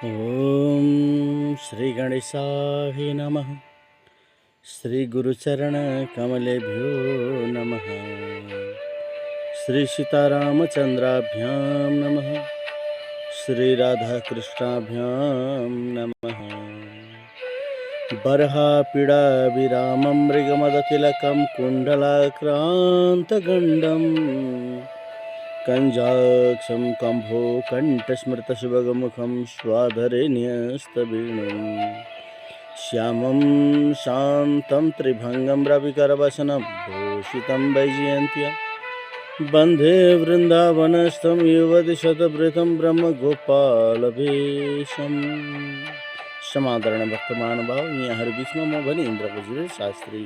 ओम श्री गणेशाय नमः। श्री गुरुचरण कमलेभ्यो नमः। श्री सीतारामचंद्राभ्यां नमः। श्री राधाकृष्णाभ्यां नमः। बर्हापीडा विरामं मृगमदतिलकं कुण्डलाक्रान्तगण्डम् कंजाक्षं कंभो कंठस्मृतशुभगमुखं स्वाधरे न्यस्तवीणुं श्यामं शान्तं त्रिभंगं रविकरवसनं भूषितं वैजयन्त्या वन्दे वृन्दावनस्थं युवतिशतवृतं ब्रह्मगोपालवेशम्। समादरण वर्तमान भाव यहाँ बीच में म भने इन्द्र बज्र शास्त्री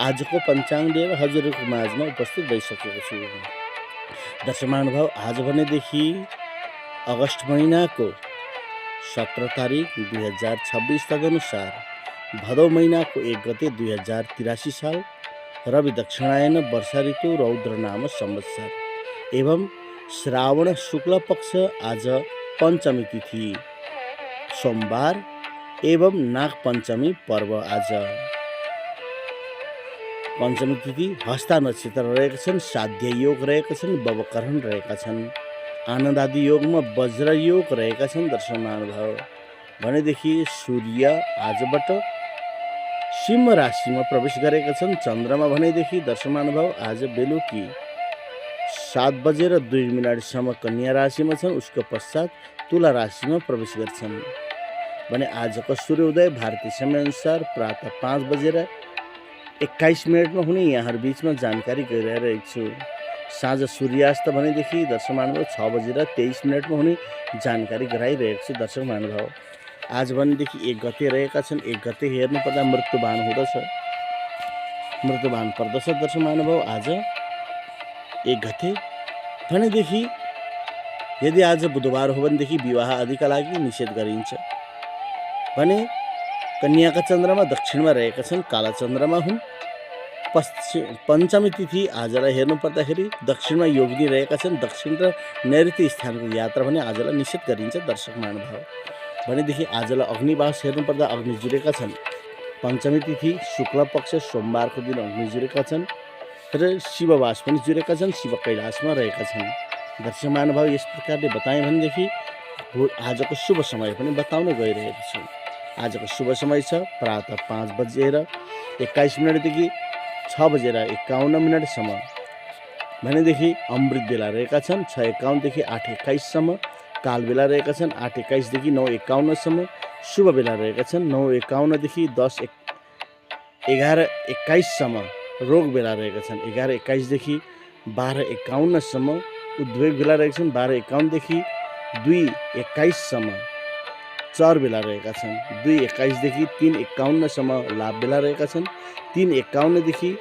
आज को पंचांग लिएर हजुरको माझमा उपस्थित भइसकेको छु। दर्शक महानुभाव, आज भनेदेखि अगस्त महिनाको 17 तारिक 2026 तदनुसार भदौ महिनाको 1 गते 2083 साल रवि दक्षिणायन वर्षा ऋतु रौद्र नाम संवत्सर एवं श्रावण शुक्ल पक्ष आज पंचमी तिथि सोमबार एवं नाग पंचमी पर्व आज पंचमी तिथि हस्ता नक्षत्र रहेका छन्। साध्य योग रहेका छन्। बवकरण रहेका छन्। आनन्द आदि योगमा वज्र योग रहेका छन्। दर्शक महानुभाव, भनेदेखि सूर्य आजबाट सिंह राशिमा प्रवेश गरेका छन्। चन्द्रमा भनेदेखि दर्शक महानुभाव आज बेलुकी 7:02 कन्या राशिमा छन्। उसको पश्चात तुला राशिमा प्रवेश गर्छन्। भने आजको सूर्योदय भारतीय समयअनुसार प्रातः 5:21 में हुने यहाँहरू बीचमा जानकारी गराइरहेको छु। साँझ सूर्यास्त भनेदेखि दर्शक महानुभाव 6:23 में हुने जानकारी गराइरहेको छु। दर्शक महानुभाव, आज भनेदेखि 1 गते रहेका छन्। 1 गते हेर्नु पर्दा मृत्युवान हुँदछ, मृत्युवान पर्दछ। दर्शक महानुभाव, आज 1 गते भनेदेखि यदि आज बुधबार हो भनेदेखि विवाह आदिका लागि निषेध गरिन्छ। भने कन्याका चन्द्रमा दक्षिणमा रहेका छन्। काला चन्द्रमा हुन्। पञ्चमी तिथि आजलाई हेर्नु पर्दाखेरि दक्षिणमा योगिनी रहेका छन्। दक्षिण र नैऋत्य स्थानको यात्रा भने आजलाई निषेध गरिन्छ। दर्शक महानुभाव, भनेदेखि आजलाई अग्निवास हेर्नु पर्दा अग्नि जुरेका छन्। पञ्चमी तिथि शुक्ल पक्ष सोमबारको दिन अग्नि जुरेका छन् र शिववास पनि जुरेका छन्। शिव कैलाशमा रहेका छन्। दर्शक महानुभाव, यस प्रकारले बताएँ भनेदेखि आजको शुभ समय पनि बताउन गइरहेको छु। आजको शुभ समय छ प्रातः 5:21 देखि 6:51 सम्म। भनेदेखि अमृत बेला रहेका छन् 6:51 देखि 8:21 सम्म। काल बेला रहेका छन् 8:21 देखि 9:51 सम्म। शुभ बेला रहेका छन् 9:51 देखि 11:21 सम्म। रोग बेला रहेका छन् 11:21 देखि 12:51 सम्म। उद्वेग बेला रहेका छन् 12:51 देखि 2:21 सम्म। चर बेला रहेका छन् 2:21 देखि 3:51 सम्म। लाभ बेला रहेका छन् 3:51 देखि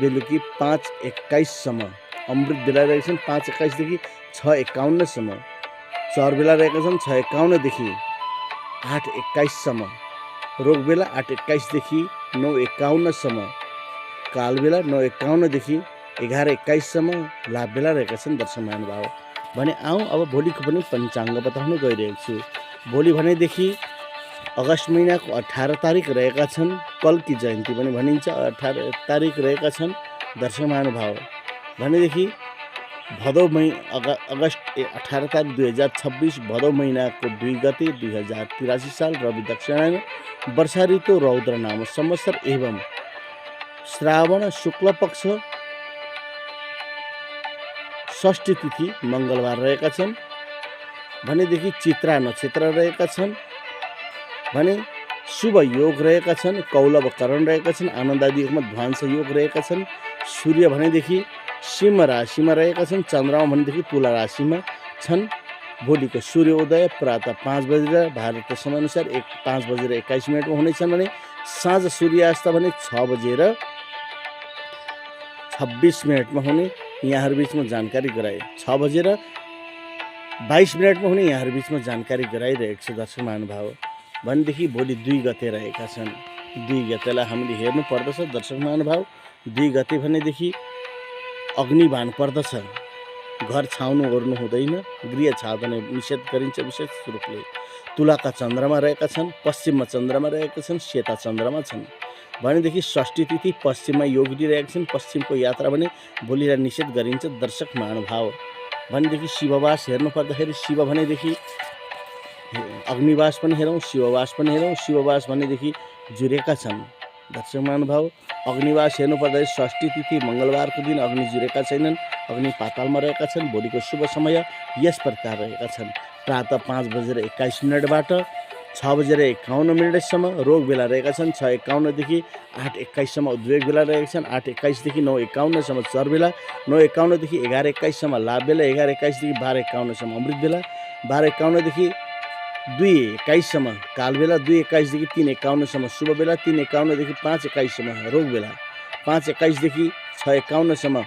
बेलुकी 5:21 सम्म। अमृत बेला रहेका छन् 5:21 देखि 6:51 सम्म। चर बेला रहेका छन् 6:51 देखि 8:21 सम्म। रोग बेला 8:21 देखि 9:51 सम्म। काल बेला 9:51 देखि 11:21 सम्म। लाभ बेला रहेका छन्। दर्शक महानुभाव, भने आउँ अब भोलिको पनि पञ्चाङ्ग बताउन गइरहेको छु। भोलि भनेदेखि अगस्त महिनाको 18 तारिक रहेका छन्। कल्की जयन्ती पनि भनिन्छ। 18 तारिक रहेका छन्। दर्शक महानुभाव, भनेदेखि भदौ अगस्त 18 तारिक 2026 भदौ महिनाको 2 गते 2083 साल रवि दक्षिणायन वर्षा ऋतु रौद्र नाम संवत्सर एवं श्रावण शुक्ल पक्ष षष्ठी तिथि मङ्गलबार रहेका छन्। भनेदेखि चित्रा नक्षत्र रहेका छन्। भने शुभ योग रहेका छन्। कौलव करण रहेका छन्। आनन्द आदि योगमा ध्वांस योग रहेका छन्। सूर्य भनेदेखि सिंह राशिमा रहेका छन्। चन्द्रमा भनेदेखि तुला राशिमा छन्। भोलिको सूर्योदय प्रातः 5 बजेर भारतीय समयअनुसार 5:21 हुनेछन्। भने साँझ सूर्यास्त भने 6:26 हुने यहाँहरू बीचमा जानकारी गराए। 6:22 हुने यहाँहरू बीचमा जानकारी गराइरहेको छु। दर्शक महानुभाव, भनेदेखि भोलि 2 गते रहेका छन्। 2 गतेलाई हामीले हेर्नु पर्दछ। दर्शक महानुभाव, 2 गते भनेदेखि अग्निबाण पर्दछ। घर छाउनु ओर्नु हुँदैन, गृह छादन निषेध गरिन्छ विशेष रूपले। तुलाका चन्द्रमा रहेका छन्, पश्चिममा चन्द्रमा रहेका छन्, सेता चन्द्रमा छन् भनेदेखि षष्ठी तिथि पश्चिममा योग दिइरहेका छन्। पश्चिमको यात्रा भने भोलिलाई निषेध गरिन्छ दर्शक महानुभाव। भनेदेखि शिववास हेर्नु पर्दाखेरि शिव भनेदेखि अग्निवास पनि हेरौँ, शिववास पनि हेरौँ। शिववास भनेदेखि जुरेका छन् दर्शक महानुभाव। अग्निवास हेर्नु पर्दाखेरि षष्ठी तिथि मङ्गलबारको दिन अग्नि जुरेका छैनन्, अग्नि पातालमा रहेका छन्। भोलिको शुभ समय यस प्रकार रहेका छन्। प्रातः 5:21 6:51 रोग बेला रहेका छन्। 6:51 देखि 8:21 उद्वेग बेला रहेका छन्। 8:21 देखि 9:51 चर बेला। 9:51 देखि 11:21 लाभ बेला। 11:21 देखि 12:51 अमृत बेला। 12:51 देखि 2:21 काल बेला। 2:21 देखि 3:51 शुभ बेला। 3:51 देखि 5:21 रोग बेला। 5:21 देखि 6:51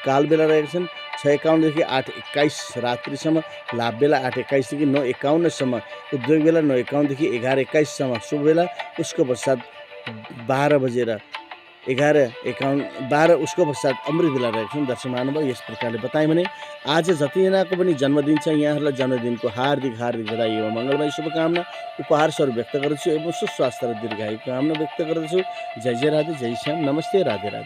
काल बेला रहेका छन्। 6:51 देखि 8:21 रात्रिसम्म लाभ बेला। 8:21 देखि 9:51 उद्योग बेला। 9:51 देखि 11:21 शुभ बेला। उसको पश्चात 12 उसको पश्चात अमृत बेला रहेको छन् दर्शक महानुभाव। यस प्रकारले बताएँ भने आज जतिजनाको पनि जन्मदिन छ यहाँहरूलाई जन्मदिनको हार्दिक बधाई एवं मङ्गलमय शुभकामना उपहार स्वरूप व्यक्त गर्दछु एवं सुस्वास्थ्य र दीर्घायुको कामना व्यक्त गर्दछु। जय जय राधे, जय श्याम, नमस्ते, राधे राधे।